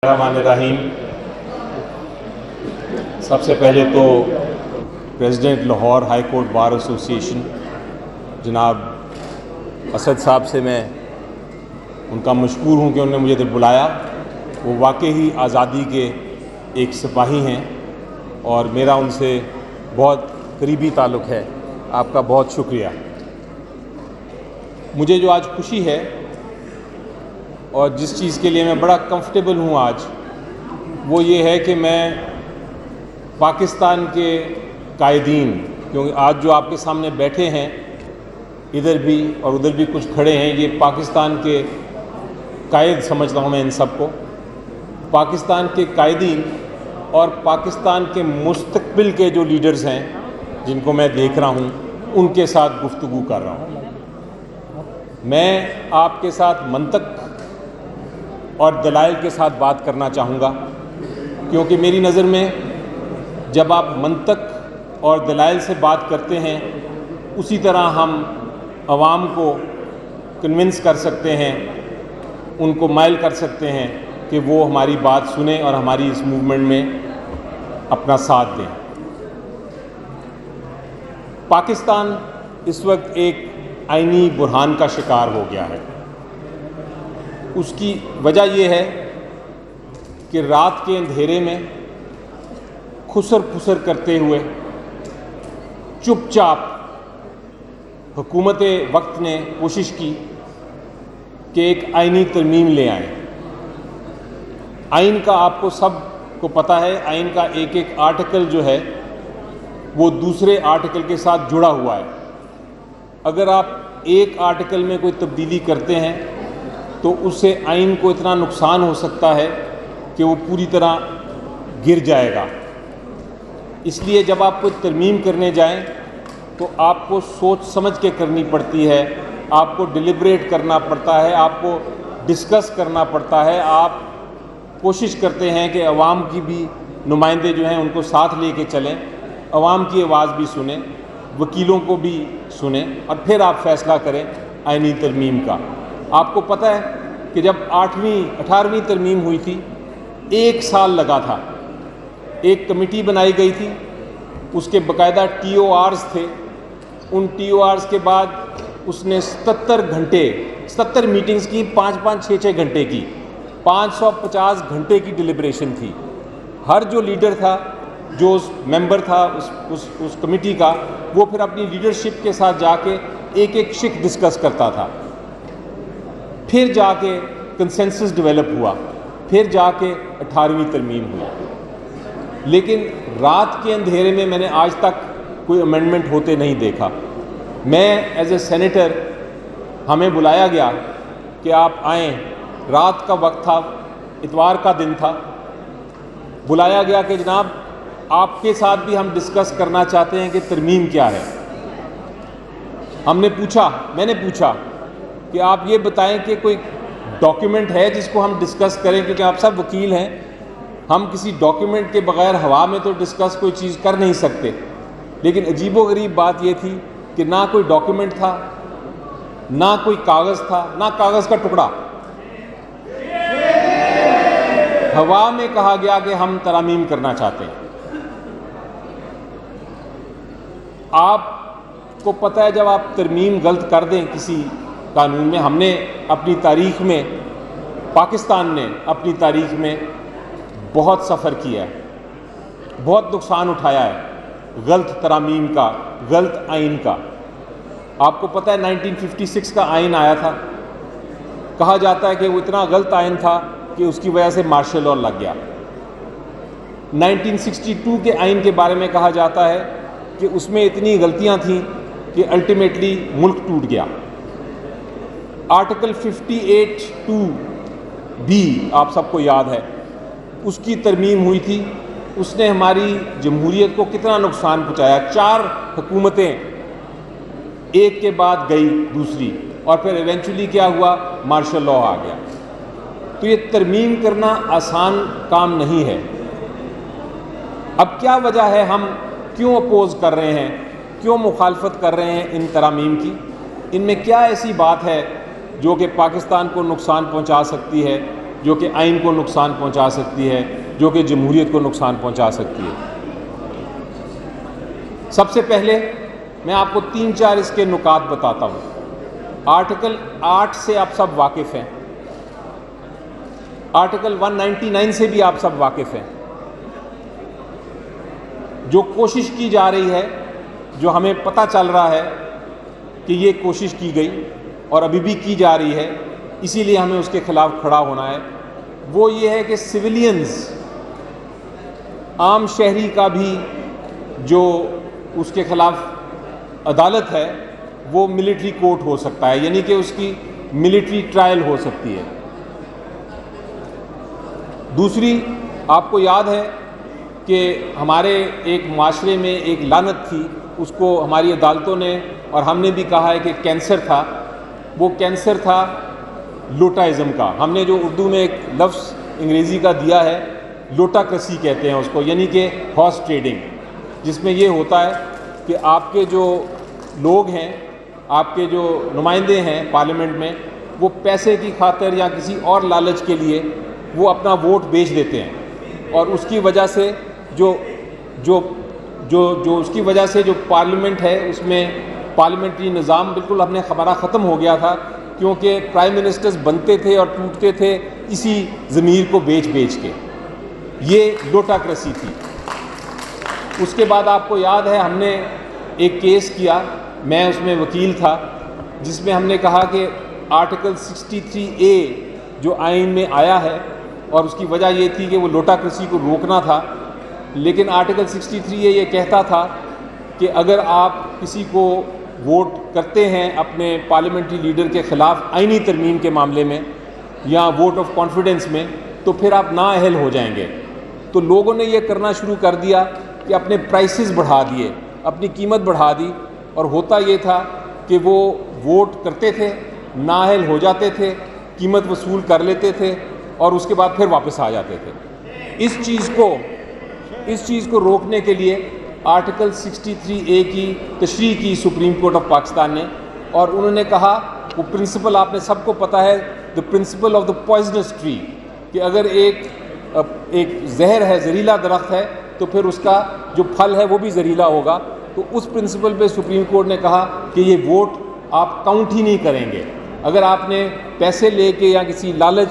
الرحمن الرحیم۔ سب سے پہلے تو president Lahore high court bar ایسوسی ایشن جناب اسد صاحب سے میں ان کا مشکور ہوں کہ انہوں نے مجھے ادھر بلایا۔ وہ واقعی آزادی کے ایک سپاہی ہیں اور میرا ان سے بہت قریبی تعلق ہے۔ آپ کا بہت شکریہ۔ مجھے جو آج خوشی ہے اور جس چیز کے لیے میں بڑا کمفرٹیبل ہوں آج، وہ یہ ہے کہ میں پاکستان کے قائدین، کیونکہ آج جو آپ کے سامنے بیٹھے ہیں ادھر بھی اور ادھر بھی کچھ کھڑے ہیں، یہ پاکستان کے قائد سمجھتا ہوں میں ان سب کو۔ پاکستان کے قائدین اور پاکستان کے مستقبل کے جو لیڈرز ہیں جن کو میں دیکھ رہا ہوں، ان کے ساتھ گفتگو کر رہا ہوں۔ میں آپ کے ساتھ منطق اور دلائل کے ساتھ بات کرنا چاہوں گا، کیونکہ میری نظر میں جب آپ منطق اور دلائل سے بات کرتے ہیں، اسی طرح ہم عوام کو کنونس کر سکتے ہیں، ان کو مائل کر سکتے ہیں کہ وہ ہماری بات سنیں اور ہماری اس موومنٹ میں اپنا ساتھ دیں۔ پاکستان اس وقت ایک آئینی بحران کا شکار ہو گیا ہے۔ اس کی وجہ یہ ہے کہ رات کے اندھیرے میں خسر پھسر کرتے ہوئے چپ چاپ حکومت وقت نے کوشش کی کہ ایک آئینی ترمیم لے آئیں۔ آئین کا آپ کو سب کو پتہ ہے، آئین کا ایک ایک آرٹیکل جو ہے وہ دوسرے آرٹیکل کے ساتھ جڑا ہوا ہے۔ اگر آپ ایک آرٹیکل میں کوئی تبدیلی کرتے ہیں تو اس سے آئین کو اتنا نقصان ہو سکتا ہے کہ وہ پوری طرح گر جائے گا۔ اس لیے جب آپ کوئی ترمیم کرنے جائیں تو آپ کو سوچ سمجھ کے کرنی پڑتی ہے، آپ کو ڈیلیبریٹ کرنا پڑتا ہے، آپ کو ڈسکس کرنا پڑتا ہے۔ آپ کوشش کرتے ہیں کہ عوام کی بھی نمائندے جو ہیں ان کو ساتھ لے کے چلیں، عوام کی آواز بھی سنیں، وکیلوں کو بھی سنیں، اور پھر آپ فیصلہ کریں آئینی ترمیم کا۔ آپ کو پتہ ہے کہ جب 18ویں ترمیم ہوئی تھی، 1 سال لگا تھا۔ ایک کمیٹی بنائی گئی تھی، اس کے باقاعدہ ٹی او آرز تھے۔ ان ٹی او آرز کے بعد اس نے 77 میٹنگز کی، 5-5 6-6 گھنٹے کی، 550 گھنٹے کی ڈیلیبریشن تھی۔ ہر جو لیڈر تھا، جو ممبر تھا اس کمیٹی کا، وہ پھر اپنی لیڈرشپ کے ساتھ جا کے ایک ایک شق ڈسکس کرتا تھا۔ پھر جا کے کنسنسس ڈیولپ ہوا، پھر جا کے 18ویں ترمیم ہوئی۔ لیکن رات کے اندھیرے میں نے آج تک کوئی امینڈمنٹ ہوتے نہیں دیکھا۔ میں ایز اے سینیٹر، ہمیں بلایا گیا کہ آپ آئیں، رات کا وقت تھا، اتوار کا دن تھا، بلایا گیا کہ جناب آپ کے ساتھ بھی ہم ڈسکس کرنا چاہتے ہیں کہ ترمیم کیا ہے۔ میں نے پوچھا کہ آپ یہ بتائیں کہ کوئی ڈاکیومنٹ ہے جس کو ہم ڈسکس کریں، کیونکہ آپ سب وکیل ہیں، ہم کسی ڈاکیومنٹ کے بغیر ہوا میں تو ڈسکس کوئی چیز کر نہیں سکتے۔ لیکن عجیب و غریب بات یہ تھی کہ نہ کوئی ڈاکیومنٹ تھا، نہ کوئی کاغذ تھا، نہ کاغذ کا ٹکڑا۔ ہوا میں کہا گیا کہ ہم ترامیم کرنا چاہتے ہیں۔ آپ کو پتہ ہے جب آپ ترمیم غلط کر دیں کسی قانون میں، ہم نے اپنی تاریخ میں، پاکستان نے اپنی تاریخ میں بہت سفر کیا ہے، بہت نقصان اٹھایا ہے غلط ترامیم کا، غلط آئین کا۔ آپ کو پتہ ہے 1956 کا آئین آیا تھا، کہا جاتا ہے کہ وہ اتنا غلط آئین تھا کہ اس کی وجہ سے مارشل لاء لگ گیا۔ 1962 کے آئین کے بارے میں کہا جاتا ہے کہ اس میں اتنی غلطیاں تھیں کہ الٹیمیٹلی ملک ٹوٹ گیا۔ آرٹیکل 58(2) بھی آپ سب کو یاد ہے، اس کی ترمیم ہوئی تھی، اس نے ہماری جمہوریت کو کتنا نقصان پہنچایا۔ 4 حکومتیں ایک کے بعد گئی دوسری، اور پھر ایونچولی کیا ہوا، مارشل لاء آ گیا۔ تو یہ ترمیم کرنا آسان کام نہیں ہے۔ اب کیا وجہ ہے، ہم کیوں اپوز کر رہے ہیں، کیوں مخالفت کر رہے ہیں ان ترامیم کی؟ ان میں کیا ایسی بات ہے جو کہ پاکستان کو نقصان پہنچا سکتی ہے، جو کہ آئین کو نقصان پہنچا سکتی ہے, جو کہ جمہوریت کو نقصان پہنچا سکتی ہے. سب سے پہلے میں آپ کو 3-4 اس کے نکات بتاتا ہوں. آرٹیکل 8 سے آپ سب واقف ہیں, آرٹیکل 199 سے بھی آپ سب واقف ہیں. جو کوشش کی جا رہی ہے, جو ہمیں پتہ چل رہا ہے کہ یہ کوشش کی گئی اور ابھی بھی کی جا رہی ہے, اسی لیے ہمیں اس کے خلاف کھڑا ہونا ہے, وہ یہ ہے کہ سویلینز, عام شہری کا بھی جو اس کے خلاف عدالت ہے وہ ملٹری کورٹ ہو سکتا ہے, یعنی کہ اس کی ملٹری ٹرائل ہو سکتی ہے. دوسری, آپ کو یاد ہے کہ ہمارے ایک معاشرے میں ایک لعنت تھی, اس کو ہماری عدالتوں نے اور ہم نے بھی کہا ہے کہ کینسر تھا. وہ کینسر تھا لوٹائزم کا. ہم نے جو اردو میں ایک لفظ انگریزی کا دیا ہے, لوٹاکریسی کہتے ہیں اس کو, یعنی کہ ہارس ٹریڈنگ, جس میں یہ ہوتا ہے کہ آپ کے جو لوگ ہیں, آپ کے جو نمائندے ہیں پارلیمنٹ میں, وہ پیسے کی خاطر یا کسی اور لالچ کے لیے وہ اپنا ووٹ بیچ دیتے ہیں, اور اس کی وجہ سے اس کی وجہ سے جو پارلیمنٹ ہے اس میں پارلیمنٹری نظام بالکل ہمارا ختم ہو گیا تھا, کیونکہ پرائم منسٹرز بنتے تھے اور ٹوٹتے تھے اسی ضمیر کو بیچ کے. یہ لوٹاکریسی تھی. اس کے بعد آپ کو یاد ہے ہم نے ایک کیس کیا, میں اس میں وکیل تھا, جس میں ہم نے کہا کہ آرٹیکل 63A جو آئین میں آیا ہے, اور اس کی وجہ یہ تھی کہ وہ لوٹاکریسی کو روکنا تھا, لیکن آرٹیکل 63A یہ کہتا تھا کہ اگر آپ کسی کو ووٹ کرتے ہیں اپنے پارلیمنٹری لیڈر کے خلاف آئینی ترمیم کے معاملے میں یا ووٹ آف کانفیڈنس میں, تو پھر آپ نااہل ہو جائیں گے. تو لوگوں نے یہ کرنا شروع کر دیا کہ اپنے پرائسز بڑھا دیے, اپنی قیمت بڑھا دی, اور ہوتا یہ تھا کہ وہ ووٹ کرتے تھے, نااہل ہو جاتے تھے, قیمت وصول کر لیتے تھے, اور اس کے بعد پھر واپس آ جاتے تھے. اس چیز کو روکنے کے لیے آرٹیکل 63A کی تشریح کی سپریم کورٹ آف پاکستان نے, اور انہوں نے کہا, وہ پرنسپل آپ نے سب کو پتہ ہے, the principle of the poisonous tree, کہ اگر ایک زہر ہے, زہریلا درخت ہے, تو پھر اس کا جو پھل ہے وہ بھی زہریلا ہوگا. تو اس پرنسپل پہ سپریم کورٹ نے کہا کہ یہ ووٹ آپ کاؤنٹ ہی نہیں کریں گے. اگر آپ نے پیسے لے کے یا کسی لالچ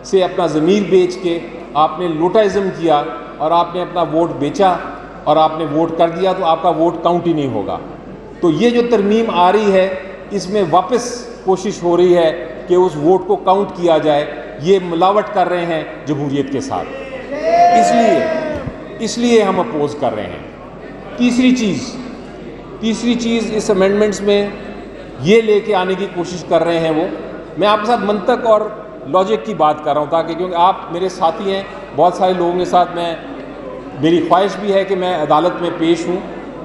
سے اپنا ضمیر بیچ کے آپ نے لوٹائزم کیا اور آپ نے اپنا ووٹ بیچا اور آپ نے ووٹ کر دیا, تو آپ کا ووٹ کاؤنٹ ہی نہیں ہوگا. تو یہ جو ترمیم آ رہی ہے, اس میں واپس کوشش ہو رہی ہے کہ اس ووٹ کو کاؤنٹ کیا جائے. یہ ملاوٹ کر رہے ہیں جمہوریت کے ساتھ, اس لیے ہم اپوز کر رہے ہیں. تیسری چیز اس امینڈمنٹس میں یہ لے کے آنے کی کوشش کر رہے ہیں, وہ میں آپ کے ساتھ منطق اور لاجک کی بات کر رہا ہوں, تاکہ کیونکہ آپ میرے ساتھی ہیں, بہت سارے لوگوں کے ساتھ میری خواہش بھی ہے کہ میں عدالت میں پیش ہوں,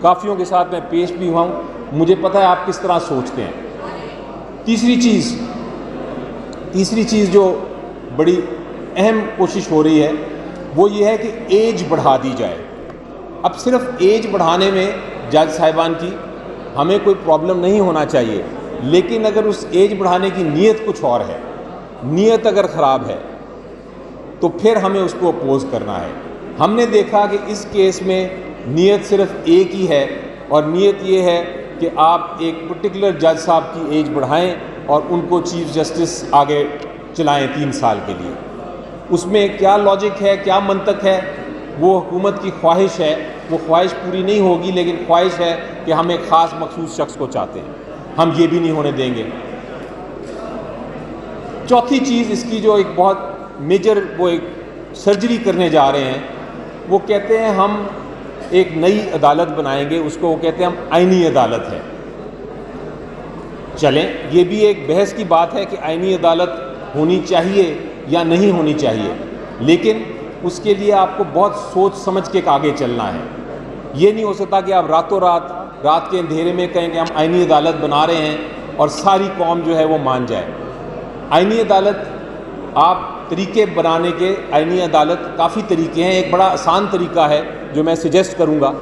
کافیوں کے ساتھ میں پیش بھی ہوا ہوں, مجھے پتہ ہے آپ کس طرح سوچتے ہیں. تیسری چیز جو بڑی اہم کوشش ہو رہی ہے وہ یہ ہے کہ ایج بڑھا دی جائے. اب صرف ایج بڑھانے میں جج صاحبان کی ہمیں کوئی پرابلم نہیں ہونا چاہیے, لیکن اگر اس ایج بڑھانے کی نیت کچھ اور ہے, نیت اگر خراب ہے, تو پھر ہمیں اس کو اپوز کرنا ہے. ہم نے دیکھا کہ اس کیس میں نیت صرف ایک ہی ہے, اور نیت یہ ہے کہ آپ ایک پرٹیکولر جج صاحب کی ایج بڑھائیں اور ان کو چیف جسٹس آگے چلائیں 3 سال کے لیے. اس میں کیا لاجک ہے, کیا منطق ہے, وہ حکومت کی خواہش ہے, وہ خواہش پوری نہیں ہوگی, لیکن خواہش ہے کہ ہم ایک خاص مخصوص شخص کو چاہتے ہیں, ہم یہ بھی نہیں ہونے دیں گے. چوتھی چیز اس کی جو ایک بہت میجر وہ ایک سرجری کرنے جا رہے ہیں, وہ کہتے ہیں ہم ایک نئی عدالت بنائیں گے, اس کو وہ کہتے ہیں ہم آئینی عدالت ہے. چلیں, یہ بھی ایک بحث کی بات ہے کہ آئینی عدالت ہونی چاہیے یا نہیں ہونی چاہیے, لیکن اس کے لیے آپ کو بہت سوچ سمجھ کے آگے چلنا ہے. یہ نہیں ہو سکتا کہ آپ راتوں رات کے اندھیرے میں کہیں کہ ہم آئینی عدالت بنا رہے ہیں اور ساری قوم جو ہے وہ مان جائے. آئینی عدالت آپ طریقے بنانے کے, آئینی عدالت کافی طریقے ہیں. ایک بڑا آسان طریقہ ہے جو میں سجیسٹ کروں گا,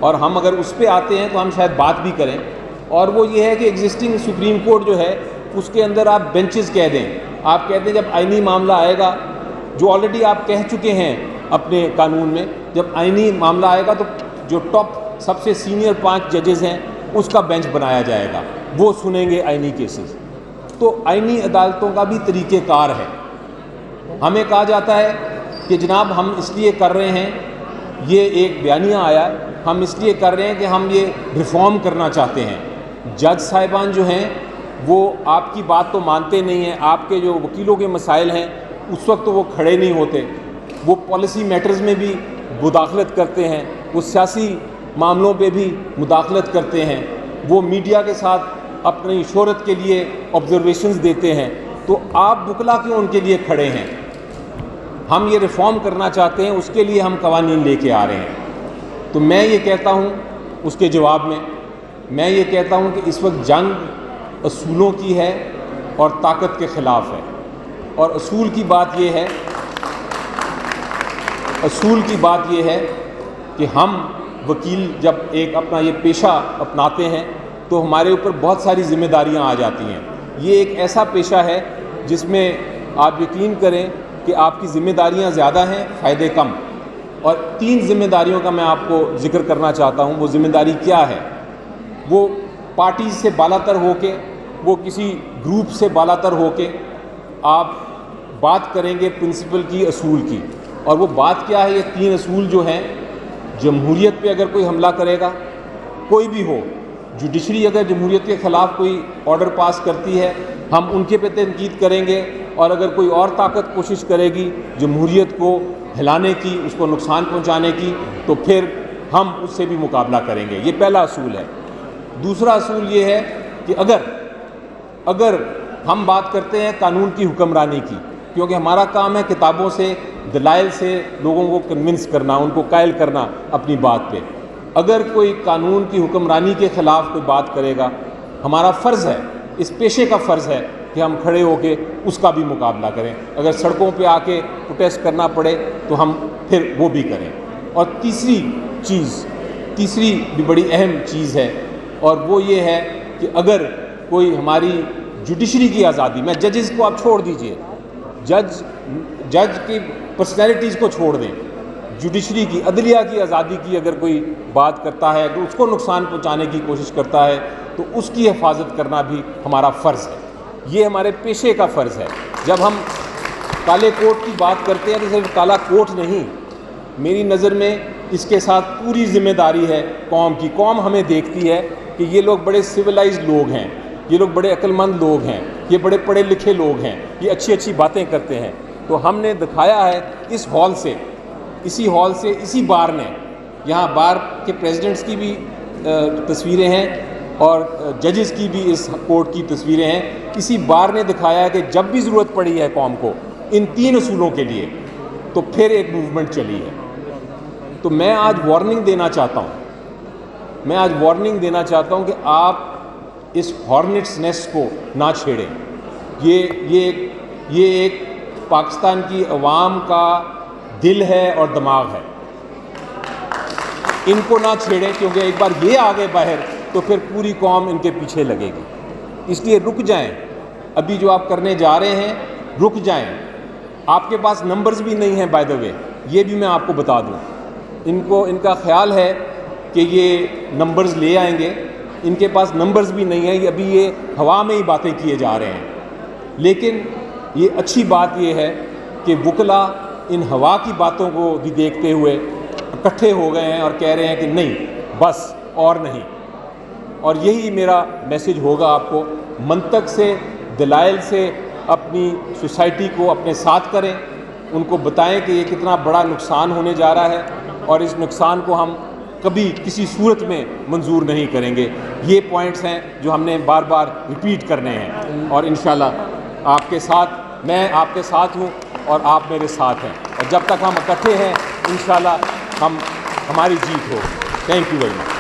اور ہم اگر اس پہ آتے ہیں تو ہم شاید بات بھی کریں, اور وہ یہ ہے کہ ایگزسٹنگ سپریم کورٹ جو ہے اس کے اندر آپ بینچز کہہ دیں, آپ کہتے ہیں جب آئینی معاملہ آئے گا، جو آلریڈی آپ کہہ چکے ہیں اپنے قانون میں، جب آئینی معاملہ آئے گا تو جو ٹاپ سب سے سینئر 5 ججز ہیں اس کا بینچ بنایا جائے گا، وہ سنیں گے آئینی کیسز۔ تو آئینی عدالتوں کا بھی طریقہ کار ہے۔ ہمیں کہا جاتا ہے کہ جناب ہم اس لیے کر رہے ہیں، یہ ایک بیانیہ آیا، ہم اس لیے کر رہے ہیں کہ ہم یہ ریفارم کرنا چاہتے ہیں۔ جج صاحبان جو ہیں وہ آپ کی بات تو مانتے نہیں ہیں، آپ کے جو وکیلوں کے مسائل ہیں اس وقت تو وہ کھڑے نہیں ہوتے، وہ پالیسی میٹرز میں بھی مداخلت کرتے ہیں، وہ سیاسی معاملوں پہ بھی مداخلت کرتے ہیں، وہ میڈیا کے ساتھ اپنی شہرت کے لیے آبزرویشنز دیتے ہیں۔ تو آپ وکلا کیوں ان کے لیے کھڑے ہیں؟ ہم یہ ریفارم کرنا چاہتے ہیں، اس کے لیے ہم قوانین لے کے آ رہے ہیں۔ تو میں یہ کہتا ہوں اس کے جواب میں یہ کہتا ہوں کہ اس وقت جنگ اصولوں کی ہے اور طاقت کے خلاف ہے، اور اصول کی بات یہ ہے کہ ہم وکیل جب ایک اپنا یہ پیشہ اپناتے ہیں تو ہمارے اوپر بہت ساری ذمہ داریاں آ جاتی ہیں۔ یہ ایک ایسا پیشہ ہے جس میں آپ یقین کریں کہ آپ کی ذمہ داریاں زیادہ ہیں، فائدے کم۔ اور 3 ذمہ داریوں کا میں آپ کو ذکر کرنا چاہتا ہوں۔ وہ ذمہ داری کیا ہے؟ وہ پارٹی سے بالا تر ہو کے، وہ کسی گروپ سے بالا تر ہو کے آپ بات کریں گے پرنسپل کی، اصول کی۔ اور وہ بات کیا ہے؟ یہ 3 اصول جو ہیں، جمہوریت پہ اگر کوئی حملہ کرے گا، کوئی بھی ہو، جوڈیشری اگر جمہوریت کے خلاف کوئی آرڈر پاس کرتی ہے ہم ان کے پہ تنقید کریں گے، اور اگر کوئی اور طاقت کوشش کرے گی جمہوریت کو ہلانے کی، اس کو نقصان پہنچانے کی، تو پھر ہم اس سے بھی مقابلہ کریں گے۔ یہ پہلا اصول ہے۔ دوسرا اصول یہ ہے کہ اگر ہم بات کرتے ہیں قانون کی حکمرانی کی، کیونکہ ہمارا کام ہے کتابوں سے، دلائل سے لوگوں کو کنونس کرنا، ان کو قائل کرنا اپنی بات پہ۔ اگر کوئی قانون کی حکمرانی کے خلاف کوئی بات کرے گا، ہمارا فرض ہے، اس پیشے کا فرض ہے کہ ہم کھڑے ہو کے اس کا بھی مقابلہ کریں۔ اگر سڑکوں پہ آ کے پروٹیسٹ کرنا پڑے تو ہم پھر وہ بھی کریں۔ اور تیسری بھی بڑی اہم چیز ہے، اور وہ یہ ہے کہ اگر کوئی ہماری جوڈیشری کی آزادی، میں ججز کو آپ چھوڑ دیجئے، جج کی پرسنالٹیز کو چھوڑ دیں، جوڈیشری کی، عدلیہ کی آزادی کی اگر کوئی بات کرتا ہے، اگر اس کو نقصان پہنچانے کی کوشش کرتا ہے تو اس کی حفاظت کرنا بھی ہمارا فرض ہے۔ یہ ہمارے پیشے کا فرض ہے۔ جب ہم کالے کوٹ کی بات کرتے ہیں تو صرف کالا کوٹ نہیں، میری نظر میں اس کے ساتھ پوری ذمہ داری ہے قوم کی۔ قوم ہمیں دیکھتی ہے کہ یہ لوگ بڑے سویلائزڈ لوگ ہیں، یہ لوگ بڑے عقل مند لوگ ہیں، یہ بڑے پڑھے لکھے لوگ ہیں، یہ اچھی باتیں کرتے ہیں۔ تو ہم نے دکھایا ہے اس ہال سے، اسی بار نے، یہاں بار کے پریزیڈنٹس کی بھی تصویریں ہیں اور ججز کی بھی اس کورٹ کی تصویریں ہیں، اسی بار نے دکھایا ہے کہ جب بھی ضرورت پڑی ہے قوم کو ان 3 اصولوں کے لیے تو پھر ایک موومنٹ چلی ہے۔ تو میں آج وارننگ دینا چاہتا ہوں کہ آپ اس ہارنٹس نیسٹ کو نہ چھیڑیں۔ یہ ایک پاکستان کی عوام کا دل ہے اور دماغ ہے، ان کو نہ چھیڑیں، کیونکہ ایک بار یہ آگے باہر تو پھر پوری قوم ان کے پیچھے لگے گی۔ اس لیے رک جائیں، ابھی جو آپ کرنے جا رہے ہیں رک جائیں۔ آپ کے پاس نمبرز بھی نہیں ہیں، بائی دا وے، یہ بھی میں آپ کو بتا دوں۔ ان کا خیال ہے کہ یہ نمبرز لے آئیں گے، ان کے پاس نمبرز بھی نہیں ہیں، ابھی یہ ہوا میں ہی باتیں کیے جا رہے ہیں۔ لیکن یہ اچھی بات یہ ہے کہ وکلا ان ہوا کی باتوں کو بھی دیکھتے ہوئے اکٹھے ہو گئے ہیں اور کہہ رہے ہیں کہ نہیں، بس اور نہیں۔ اور یہی میرا میسج ہوگا آپ کو، منطق سے، دلائل سے اپنی سوسائٹی کو اپنے ساتھ کریں، ان کو بتائیں کہ یہ کتنا بڑا نقصان ہونے جا رہا ہے اور اس نقصان کو ہم کبھی کسی صورت میں منظور نہیں کریں گے۔ یہ پوائنٹس ہیں جو ہم نے بار بار ریپیٹ کرنے ہیں، اور انشاءاللہ میں آپ کے ساتھ ہوں اور آپ میرے ساتھ ہیں، اور جب تک ہم اکٹھے ہیں انشاءاللہ ہماری جیت ہو۔ Thank you very much.